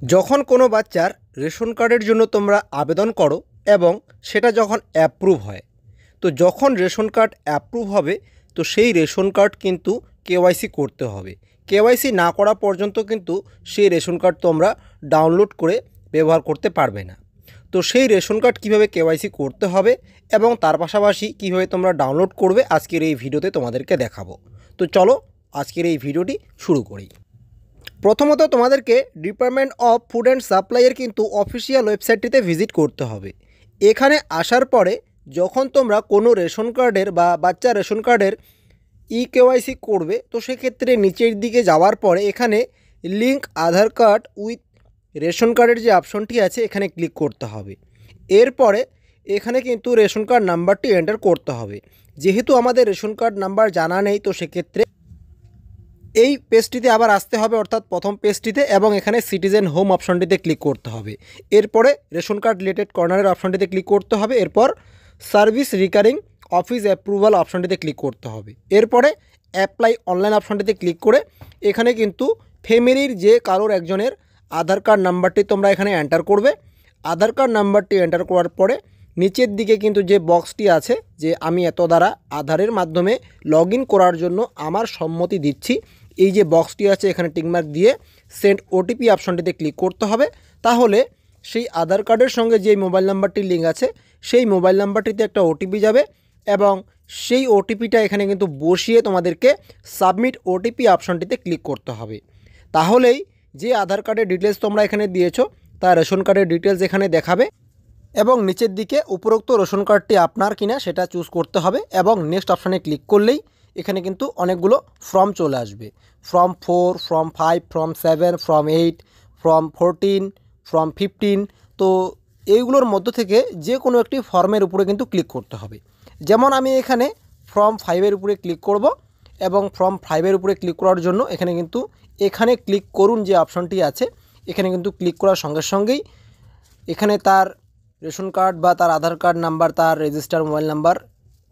যখন কোনো বাচ্চার রেশন কার্ডের জন্য তোমরা আবেদন করো এবং সেটা যখন অ্যাপ্রুভ হয়, তো যখন রেশন কার্ড অ্যাপ্রুভ হবে তো সেই রেশন কার্ড কিন্তু কেওয়াইসি করতে হবে। কেওয়াইসি না করা পর্যন্ত কিন্তু সেই রেশন কার্ড তোমরা ডাউনলোড করে ব্যবহার করতে পারবে না। তো সেই রেশন কার্ড কীভাবে কেওয়াইসি করতে হবে এবং তার পাশাপাশি কীভাবে তোমরা ডাউনলোড করবে আজকের এই ভিডিওতে তোমাদেরকে দেখাবো। তো চলো আজকের এই ভিডিওটি শুরু করি। প্রথমত তোমাদেরকে ডিপার্টমেন্ট অফ ফুড অ্যান্ড সাপ্লাইয়ের কিন্তু অফিসিয়াল ওয়েবসাইটটিতে ভিজিট করতে হবে। এখানে আসার পরে যখন তোমরা কোনো রেশন কার্ডের বা বাচ্চার রেশন কার্ডের কেওয়াইসি করবে, তো সেক্ষেত্রে নিচের দিকে যাওয়ার পরে এখানে link Aadhaar card with ration কার্ডের যে অপশনটি আছে এখানে ক্লিক করতে হবে। এরপরে এখানে কিন্তু রেশন কার্ড নাম্বারটি এন্টার করতে হবে। যেহেতু আমাদের রেশন কার্ড নাম্বার জানা নেই, তো সেক্ষেত্রে এই পেজটিতে আবার আসতে হবে, অর্থাৎ প্রথম পেজটিতে, এবং এখানে সিটিজেন হোম অপশনটিতে ক্লিক করতে হবে। এরপরে রেশন কার্ড রিলেটেড কর্নারের অপশনটিতে ক্লিক করতে হবে। এরপর সার্ভিস রিকারিং অফিস অ্যাপ্রুভাল অপশনটিতে ক্লিক করতে হবে। এরপরে অ্যাপ্লাই অনলাইন অপশনটিতে ক্লিক করে এখানে কিন্তু ফ্যামিলির যে কারোর একজনের আধার কার্ড নাম্বারটি তোমরা এখানে এন্টার করবে। আধার কার্ড নাম্বারটি এন্টার করার পরে নিচের দিকে কিন্তু যে বক্সটি আছে যে আমি এত দ্বারা আধারের মাধ্যমে লগ ইন করার জন্য আমার সম্মতি দিচ্ছি, এই যে বক্সটি আছে এখানে টিকমার্ক দিয়ে সেন্ড ওটিপি অপশনটিতে ক্লিক করতে হবে। তাহলে সেই আধার কার্ডের সঙ্গে যে মোবাইল নাম্বারটি লিঙ্ক আছে সেই মোবাইল নাম্বারটিতে একটা ওটিপি যাবে এবং সেই ওটিপিটা এখানে কিন্তু বসিয়ে তোমাদেরকে সাবমিট ওটিপি অপশনটিতে ক্লিক করতে হবে। তাহলেই যে আধার কার্ডের ডিটেলস তোমরা এখানে দিয়েছো তার রেশন কার্ডের ডিটেলস এখানে দেখাবে এবং নিচের দিকে উপরোক্ত রেশন কার্ডটি আপনার কিনা সেটা চুজ করতে হবে এবং নেক্সট অপশানে ক্লিক করলেই এখানে কিন্তু অনেকগুলো ফর্ম চলে আসবে। Form 4, form 5, form 7, form 8, form 14, form 15। তো এইগুলোর মধ্য থেকে যে কোনো একটি ফর্মের উপরে কিন্তু ক্লিক করতে হবে। যেমন আমি এখানে ফর্ম 5-এর উপরে ক্লিক করব এবং ফর্ম 5-এর উপরে ক্লিক করার জন্য এখানে কিন্তু এখানে ক্লিক করুন যে অপশনটি আছে এখানে কিন্তু ক্লিক করার সঙ্গে সঙ্গেই এখানে তার রেশন কার্ড বা তার আধার কার্ড নাম্বার, তার রেজিস্টার মোবাইল নাম্বার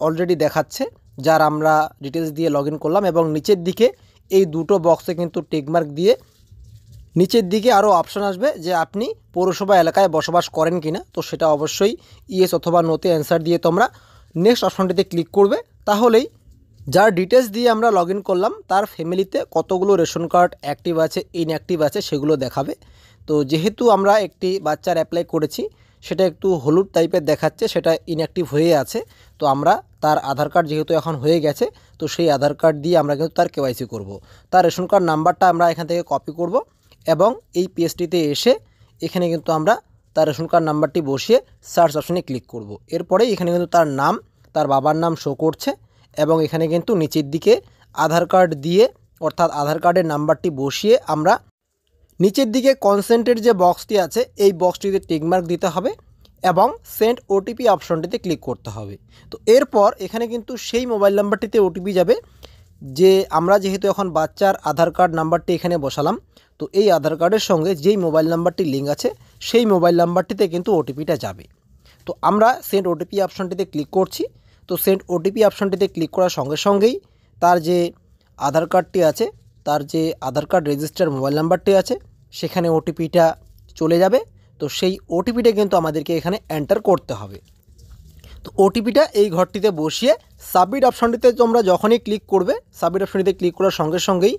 অলরেডি দেখাচ্ছে, যার আমরা ডিটেলস দিয়ে লগ ইন করলাম। এবং নিচের দিকে এই দুটো বক্সে কিন্তু টিকমার্ক দিয়ে নিচের দিকে আরও অপশন আসবে যে আপনি পৌরসভা এলাকায় বসবাস করেন কিনা, তো সেটা অবশ্যই ইয়েস অথবা নোতে অ্যান্সার দিয়ে তোমরা নেক্সট অপশনটিতে ক্লিক করবে। তাহলেই যার ডিটেলস দিয়ে আমরা লগ ইন করলাম তার ফ্যামিলিতে কতগুলো রেশন কার্ড অ্যাক্টিভ আছে, ইনঅ্যাক্টিভ আছে সেগুলো দেখাবে। তো যেহেতু আমরা একটি বাচ্চার অ্যাপ্লাই করেছি সেটা একটু হলুদ টাইপের দেখাচ্ছে, সেটা ইনঅ্যাক্টিভ হয়ে আছে। তো আমরা তার আধার কার্ড যেহেতু এখন হয়ে গেছে, তো সেই আধার কার্ড দিয়ে আমরা কিন্তু তার কেওয়াইসি করব। তার রেশন কার্ড নাম্বারটা আমরা এখান থেকে কপি করব এবং এই পেজটিতে এসে এখানে কিন্তু আমরা তার রেশন কার্ড নাম্বারটি বসিয়ে সার্চ অপশনে ক্লিক করব। এরপরে এখানে কিন্তু তার নাম, তার বাবার নাম শো করছে এবং এখানে কিন্তু নিচের দিকে আধার কার্ড দিয়ে অর্থাৎ আধার কার্ডের নাম্বারটি বসিয়ে আমরা নিচের দিকে কনসেন্টের যে বক্সটি আছে এই বক্সটিতে টিকমার্ক দিতে হবে এবং সেন্ড ওটিপি অপশনটিতে ক্লিক করতে হবে। তো এরপর এখানে কিন্তু সেই মোবাইল নাম্বারটিতে ওটিপি যাবে যে আমরা যেহেতু এখন বাচ্চার আধার কার্ড নাম্বারটি এখানে বসালাম, তো এই আধার কার্ডের সঙ্গে যেই মোবাইল নাম্বারটি লিঙ্ক আছে সেই মোবাইল নাম্বারটিতে কিন্তু ওটিপিটা যাবে। তো আমরা সেন্ড ওটিপি অপশনটিতে ক্লিক করছি। তো সেন্ড ওটিপি অপশনটিতে ক্লিক করার সঙ্গে সঙ্গেই তার যে আধার কার্ডটি আছে, তার যে আধার কার্ড রেজিস্টার মোবাইল নাম্বারটি আছে সেখানে ওটিপিটা চলে যাবে। তো সেই ওটিপিটা কিন্তু আমাদেরকে এখানে এন্টার করতে হবে। তো ওটিপিটা এই ঘরটিতে বসিয়ে সাবমিট অপশনটিতে তোমরা যখনই ক্লিক করবে, সাবমিট অপশনটিতে ক্লিক করার সঙ্গে সঙ্গেই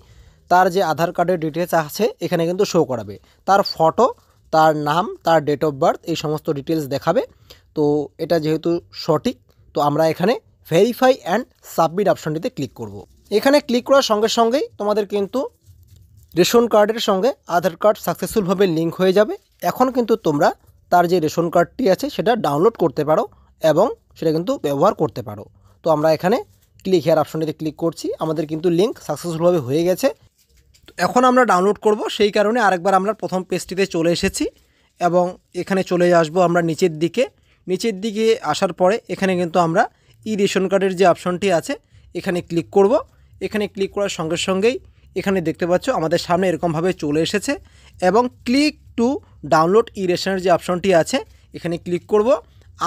তার যে আধার কার্ডের ডিটেলস আছে এখানে কিন্তু শো করাবে, তার ফটো, তার নাম, তার ডেট অফ বার্থ, এই সমস্ত ডিটেলস দেখাবে। তো এটা যেহেতু সঠিক, তো আমরা এখানে ভেরিফাই অ্যান্ড সাবমিট অপশনটিতে ক্লিক করব। এখানে ক্লিক করার সঙ্গে সঙ্গেই তোমাদের কিন্তু রেশন কার্ডের সঙ্গে আধার কার্ড সাকসেসফুলভাবে লিঙ্ক হয়ে যাবে। এখন কিন্তু তোমরা তার যে রেশন কার্ডটি আছে সেটা ডাউনলোড করতে পারো এবং সেটা কিন্তু ব্যবহার করতে পারো। তো আমরা এখানে ক্লিক হেয়ার অপশনটিতে ক্লিক করছি, আমাদের কিন্তু লিঙ্ক সাকসেসফুলভাবে হয়ে গেছে। তো এখন আমরা ডাউনলোড করব, সেই কারণে আরেকবার আমরা প্রথম পেজটিতে চলে এসেছি এবং এখানে চলে আসবো আমরা নিচের দিকে। নিচের দিকে আসার পরে এখানে কিন্তু আমরা রেশন কার্ডের যে অপশনটি আছে এখানে ক্লিক করব। এখানে ক্লিক করার সঙ্গে সঙ্গেই এখানে দেখতে পাচ্ছ আমাদের সামনে এরকমভাবে চলে এসেছে এবং ক্লিক টু ডাউনলোড রেশনের যে অপশনটি আছে এখানে ক্লিক করব।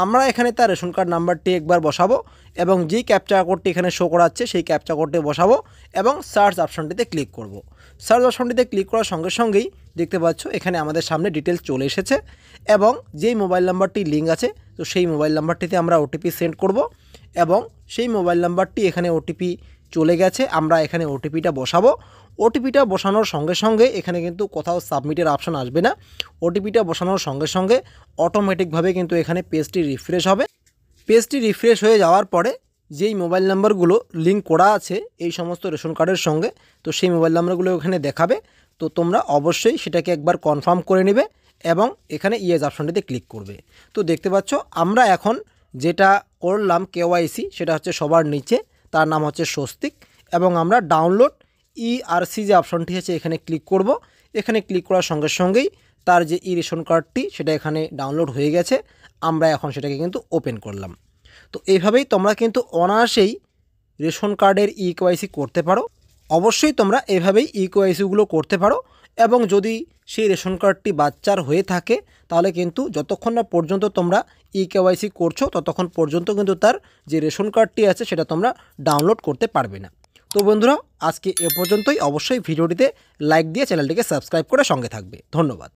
আমরা এখানে তার রেশন কার্ড নাম্বারটি একবার বসাবো এবং যেই ক্যাপচা কোডটি এখানে শো করাচ্ছে সেই ক্যাপচা কোডটি বসাবো এবং সার্চ অপশনটিতে ক্লিক করব। সার্চ অপশনটিতে ক্লিক করার সঙ্গে সঙ্গেই দেখতে পাচ্ছ এখানে আমাদের সামনে ডিটেলস চলে এসেছে এবং যেই মোবাইল নাম্বারটি লিঙ্ক আছে তো সেই মোবাইল নাম্বারটিতে আমরা ওটিপি সেন্ড করব এবং সেই মোবাইল নাম্বারটি এখানে ওটিপি চলে গেছে, আমরা এখানে ওটিপিটা বসাবো। ওটিপিটা বসানোর সঙ্গে সঙ্গে এখানে কিন্তু কোথাও সাবমিটের অপশন আসবে না। ওটিপিটা বসানোর সঙ্গে সঙ্গে অটোমেটিকভাবে কিন্তু এখানে পেজটি রিফ্রেশ হবে। পেজটি রিফ্রেশ হয়ে যাওয়ার পরে যেই মোবাইল নাম্বারগুলো লিঙ্ক করা আছে এই সমস্ত রেশন কার্ডের সঙ্গে তো সেই মোবাইল নাম্বারগুলো এখানে দেখাবে। তো তোমরা অবশ্যই সেটাকে একবার কনফার্ম করে নেবে এবং এখানে ইয়েস অপশনটিতে ক্লিক করবে। তো দেখতে পাচ্ছ আমরা এখন যেটা করলাম কেওয়াইসি সেটা হচ্ছে সবার নিচে, তার নাম হচ্ছে স্বস্তিক এবং আমরা ডাউনলোড ERC যে অপশনটি আছে এখানে ক্লিক করব। এখানে ক্লিক করার সঙ্গে সঙ্গেই তার যে রেশন কার্ডটি সেটা এখানে ডাউনলোড হয়ে গেছে, আমরা এখন সেটাকে কিন্তু ওপেন করলাম। তো এইভাবেই তোমরা কিন্তু অনায়াসেই রেশন কার্ডের কেওয়াইসি করতে পারো। অবশ্যই তোমরা এভাবেই কেওয়াইসিগুলো করতে পারো এবং যদি সেই রেশন কার্ডটি বাচ্চার হয়ে থাকে তাহলে কিন্তু যতক্ষণ না পর্যন্ত তোমরা কেওয়াইসি করছো ততক্ষণ পর্যন্ত কিন্তু তার যে রেশন কার্ডটি আছে সেটা তোমরা ডাউনলোড করতে পারবে না। তো বন্ধুরা আজকে এ পর্যন্তই। অবশ্যই ভিডিওটিতে লাইক দিয়ে চ্যানেলটিকে সাবস্ক্রাইব করে সঙ্গে থাকবে। ধন্যবাদ।